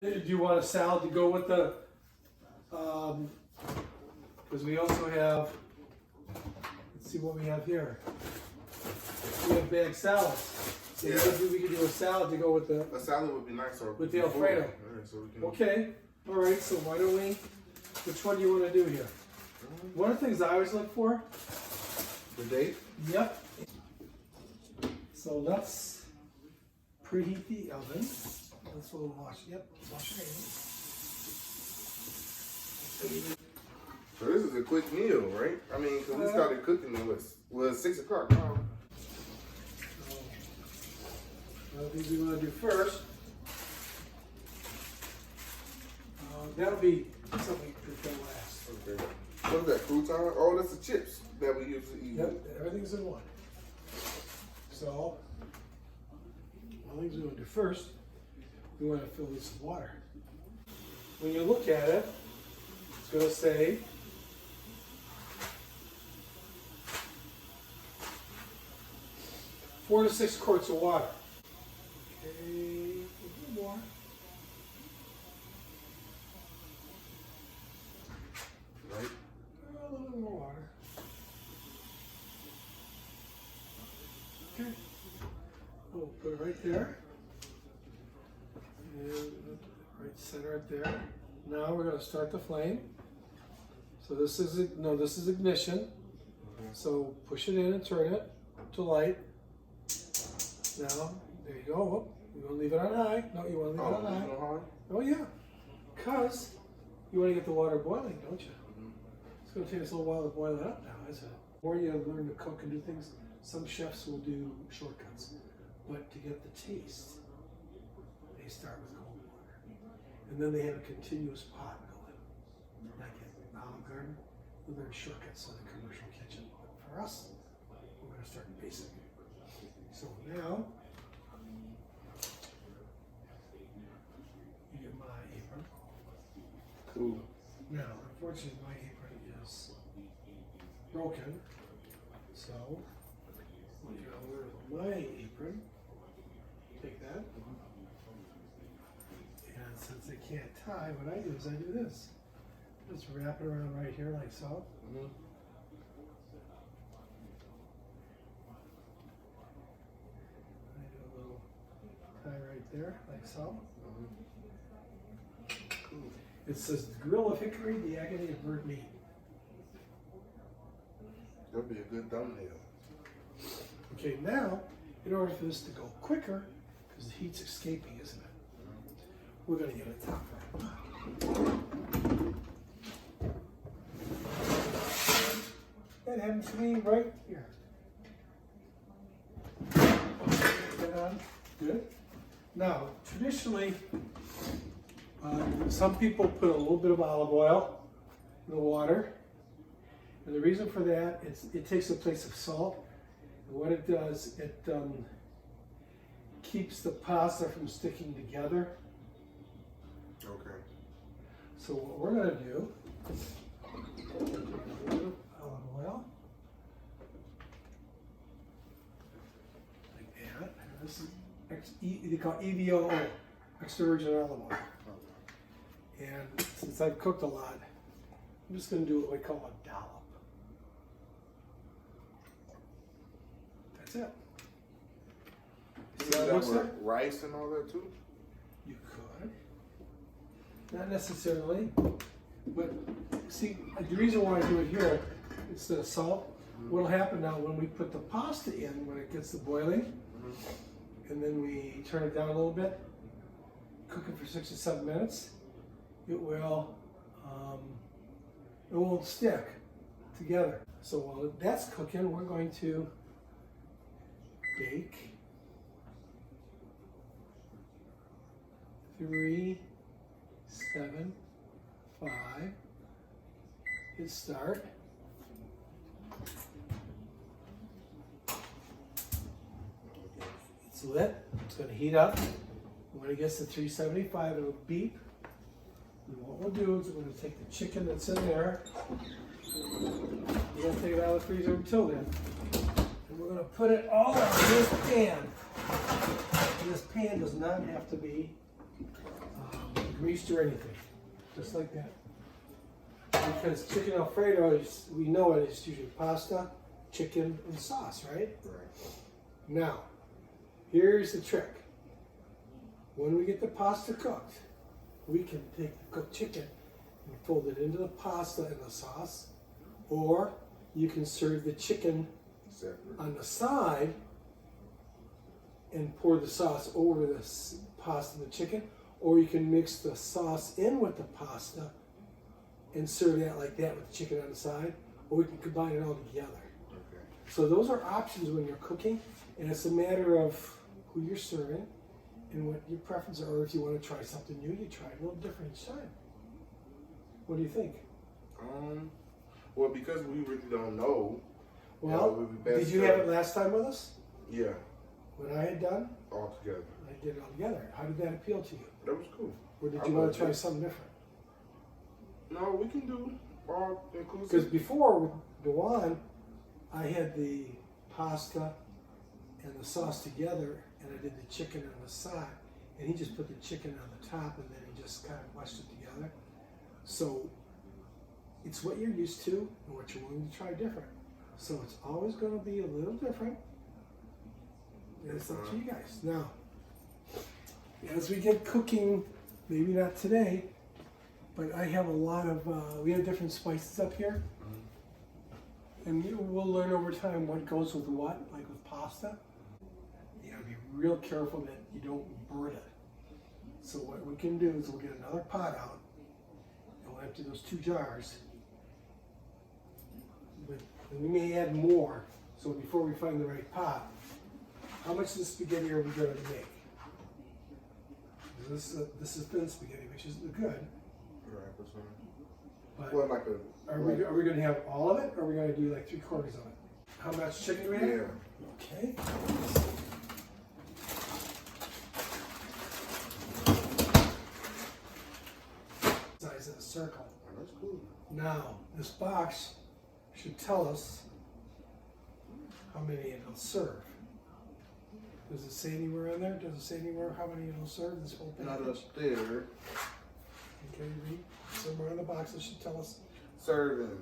Do you want a salad to go with the, because we also have, let's see what we have here. We have bagged salads. So Yeah. we could do a salad to go with the, A salad would be nice. Or with the Alfredo. Yeah, so we can... Okay, all right, so why don't we, which one do you want to do here? One of the things I always look for. The date? Yep. So let's preheat the oven. Let's wash. Yep, wash your hands. So this is a quick meal, right? I mean, because we started cooking it was 6 o'clock now. What I think we want to do first. That'll be something we prepare last. Okay. What is that, crouton? Oh, that's the chips that we usually eat. Yep, everything's in one. So, one of the things we want to do first, we want to fill this with water. When you look at it, it's going to say four to 6 quarts of water. Okay, a little more. Right? A little bit more water. Okay. We'll put it right there. And right center it there. Now we're going to start the flame. So this is ignition. So push it in and turn it to light. Now, there you go. Oh, you want to leave it on high? No, you want to leave it on high. Oh yeah, because you want to get the water boiling, don't you? It's going to take us a little while to boil it up now, isn't it? The more you learn to cook and do things, some chefs will do shortcuts. But to get the taste, they start with cold water. And then they have a continuous pot going. Like at Olive Garden, we learn shortcuts in the commercial kitchen. But for us, we're going to start basic. So now, you get my apron. Cool. Now, unfortunately, my apron is broken. So, we'll get over my apron. Take that. And since I can't tie, what I do is I do this. Just wrap it around right here like so. I do a little tie right there like so. It says grill of hickory, the agony of burnt meat. That'll be a good thumbnail. Okay, now, in order for this to go quicker, because the heat's escaping, isn't it? We're going to get a top right. That happens to me right here. Get on. Good. Now, traditionally, some people put a little bit of olive oil in the water. And the reason for that, it takes the place of salt. And what it does, it keeps the pasta from sticking together. Okay. So what we're going to do, olive oil, like that. This is they call EVO, extra virgin olive oil. And since I've cooked a lot, I'm just going to do what we call a dollop. That's it. You do that with rice and all that too? You could. Not necessarily. But see, the reason why I do it here instead of salt, what'll happen now when we put the pasta in, when it gets to boiling, and then we turn it down a little bit, cook it for 6 to 7 minutes, it won't stick together. So while that's cooking, we're going to bake 3, 7, 5. Hit start. It's lit. It's going to heat up. When it gets to 375, it'll beep. And what we'll do is we're going to take the chicken that's in there. We're going to take it out of the freezer until then. And we're going to put it all in this pan. And this pan does not have to be Before you stir anything, just like that. Because chicken Alfredo, we know it is usually pasta, chicken, and sauce, right? Right. Now, here's the trick. When we get the pasta cooked, we can take the cooked chicken and fold it into the pasta and the sauce, or you can serve the chicken Separate. on the side and pour the sauce over the pasta and the chicken, or you can mix the sauce in with the pasta and serve that like that with the chicken on the side, or we can combine it all together. Okay. So those are options when you're cooking, and it's a matter of who you're serving and what your preferences are. Or if you want to try something new, you try a little different each time. What do you think? Well, because we really don't know. Well, it would be best did you have it last time with us? Yeah, What I had done, all together. I did it all together. How did that appeal to you? That was cool. Or did I you want loved to try it. something different? No, we can do all inclusive. Because before with Dewan, I had the pasta and the sauce together, and I did the chicken on the side, and he just put the chicken on the top, and then he just kind of mashed it together. So it's what you're used to and what you're willing to try different. So it's always going to be a little different. And it's up to you guys. Now, as we get cooking, maybe not today, but I have a lot of, we have different spices up here. And we'll learn over time what goes with what, like with pasta. You gotta be real careful that you don't burn it. So what we can do is we'll get another pot out, and we'll empty those 2 jars. But we may add more, so before we find the right pot, how much of the spaghetti are we going to make? This is thin spaghetti, which is good. Right, that's fine. But Well, like a. are we going to have all of it, or are we going to do like 3/4 of it? How much chicken do we have? Yeah. Okay. Size of a circle. Oh, that's cool. Now, this box should tell us how many it'll serve. Does it say anywhere on there? Does it say anywhere how many it'll serve? This whole Not package? up there. Okay, read. Somewhere on the box it should tell us. Serving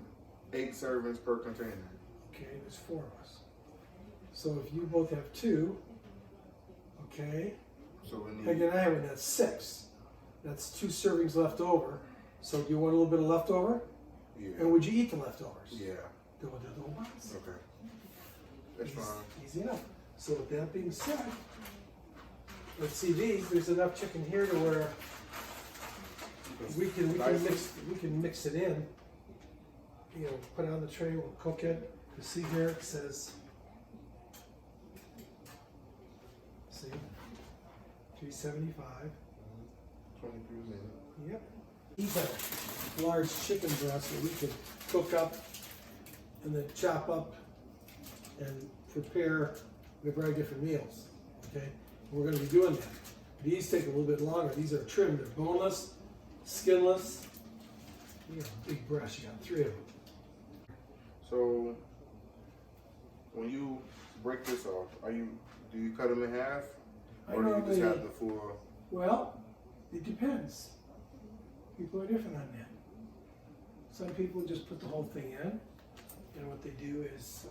8 servings per container. Okay, there's 4 of us. So if you both have 2, okay. So we need. Again, I have it at 6. That's 2 servings left over. So do you want a little bit of leftover? Yeah. And would you eat the leftovers? Yeah. Then we'll do the whole box. Okay. That's fine. Easy enough. So with that being said, let's see these. There's enough chicken here to where we can mix it in. You know, put it on the tray. We'll cook it. You see here it says, see, 375. 23 minutes. Yep. These are large chicken breasts that we can cook up and then chop up and prepare a variety of different meals. Okay, we're going to be doing that. These take a little bit longer. These are trimmed. They're boneless, skinless. You got a big breast. You got 3 of them. So when you break this off, do you cut them in half, or do you just have the full? Well, it depends. People are different on that. Some people just put the whole thing in, and what they do is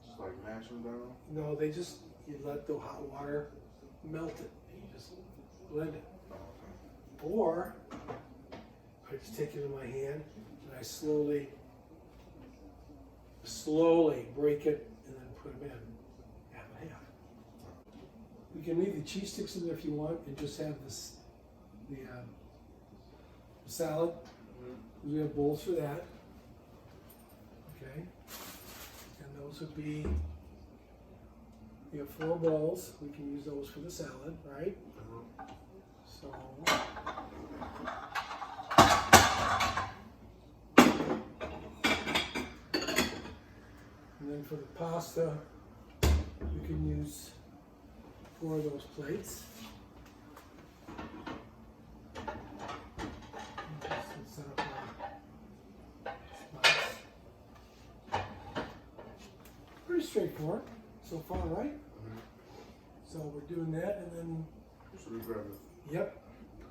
Just like mash them down. no, you let the hot water melt it, and you just blend it. Oh, okay. Or I just take it in my hand and I slowly break it and then put them in half and half. You can leave the cheese sticks in there if you want and just have the salad. We have bowls for that. Okay. And those would be, you have 4 bowls. We can use those for the salad, right? So. And then for the pasta, we can use 4 of those plates. Just set up our spots. Pretty straightforward so far, right? So we're doing that, and then, So we grab it. yep.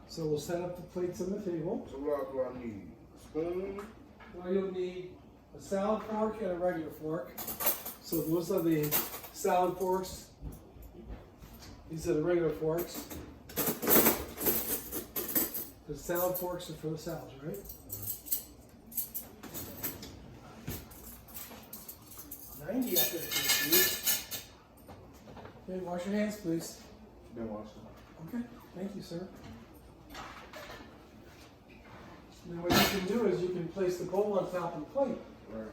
So we'll set up the plates on the table. So what do I need? Spoon? Well, you'll need a salad fork and a regular fork. So those are the salad forks. These are the regular forks. The salad forks are for the salads, right? $90 up there, please. Okay, wash your hands, please. Been washing. Okay, thank you, sir. Now what you can do is you can place the bowl on top of the plate. Right.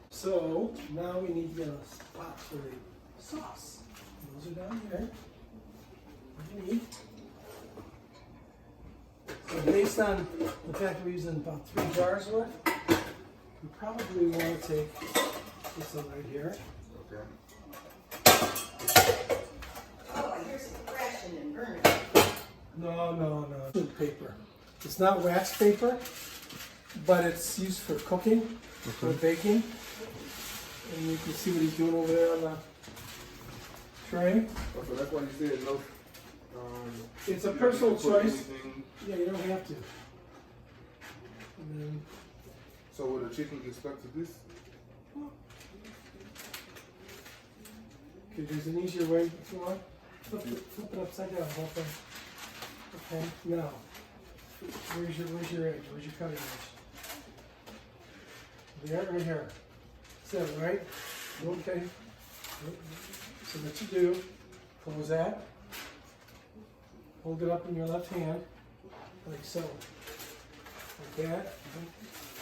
So now we need to get a spot for the sauce. Those are down here. What do you need? So based on the fact that we're using about 3 jars worth, we probably want to take this one right here. Okay. Oh, I hear some crashing and burning. No. Food paper. It's not wax paper, but it's used for cooking, for baking. And you can see what he's doing over there on the tray. Oh, so that's why you said no. It's a you personal don't put choice. anything- Yeah, you don't have to. And then, So would the chicken get stuck to this? okay, there's an easier way if you want. Flip it upside down, the whole thing. Okay, now, where's your edge? Where's your cutting edge? There, right here. Is that right? Okay. So what you do, close that. Hold it up in your left hand, like so. Like that.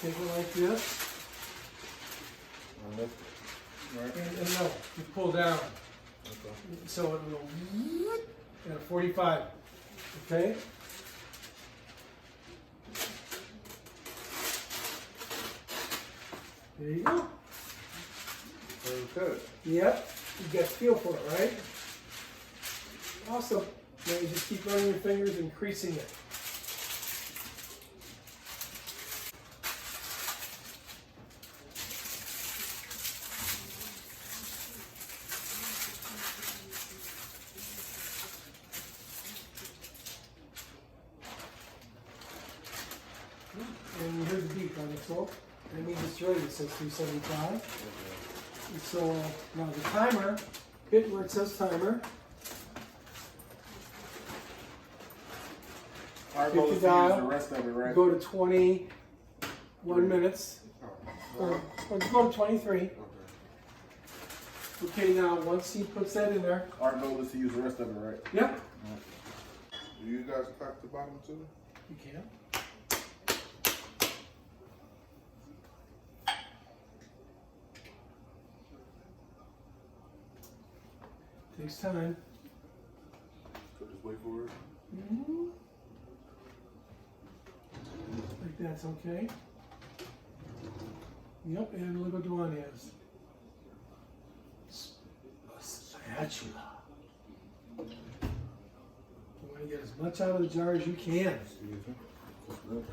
Take it like this. Right. And no, you pull down. Okay. So it'll go at a 45. Okay? There you go. So you cut it. Yep. You get a feel for it, right? Awesome. Now you just keep running your fingers and creasing it. And here's the beef on it, so that means it's ready. It says 375. And so now the timer, hit where it says timer. Our goal is to use the rest of it, right? Go to 21 minutes. Or go to 23. Okay. Okay, now once he puts that in there. Our goal is to use the rest of it, right? Yep. Do you guys crack the bottom too? You can. Takes time. So just wait for it. Like that's okay. Yep, and look what Duane has. A spatula. You want to get as much out of the jar as you can. Excuse me.